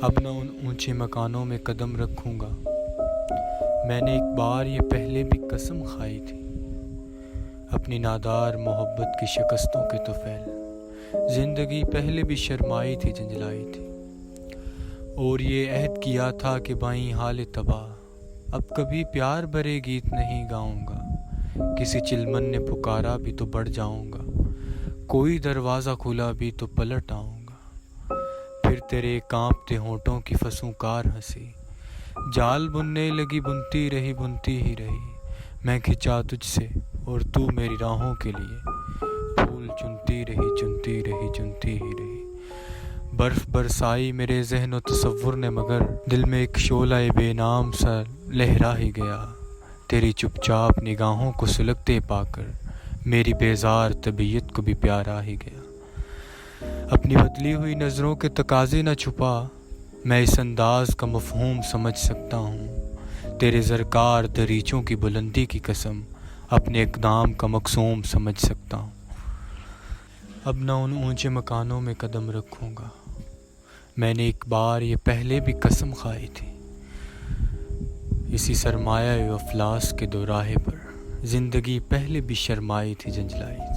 اب نہ ان اونچے مکانوں میں قدم رکھوں گا۔ میں نے ایک بار یہ پہلے بھی قسم کھائی تھی، اپنی نادار محبت کی شکستوں کے طفیل زندگی پہلے بھی شرمائی تھی، جنجلائی تھی، اور یہ عہد کیا تھا کہ بائیں حال تباہ اب کبھی پیار بھرے گیت نہیں گاؤں گا۔ کسی چلمن نے پکارا بھی تو بڑھ جاؤں گا، کوئی دروازہ کھلا بھی تو پلٹ آؤں گا۔ پھر تیرے کانپتے ہونٹوں کی فسونکار ہنسی جال بننے لگی، بنتی ہی رہی، میں کھنچا تجھ سے اور تو میری راہوں کے لیے پھول چنتی ہی رہی۔ برف برسائی میرے ذہن و تصور نے، مگر دل میں ایک شعلہ بے نام سا لہرا ہی گیا، تیری چپ چاپ نگاہوں کو سلگتے پا کر میری بیزار طبیعت کو بھی پیارا ہی گیا۔ اپنی بدلی ہوئی نظروں کے تقاضے نہ چھپا، میں اس انداز کا مفہوم سمجھ سکتا ہوں، تیرے زرکار دریچوں کی بلندی کی قسم اپنے اقدام کا مقصوم سمجھ سکتا ہوں۔ اب نہ ان اونچے مکانوں میں قدم رکھوں گا۔ میں نے ایک بار یہ پہلے بھی قسم کھائی تھی، اسی سرمایہ افلاس کے دوراہے پر زندگی پہلے بھی شرمائی تھی، جنجلائی تھی۔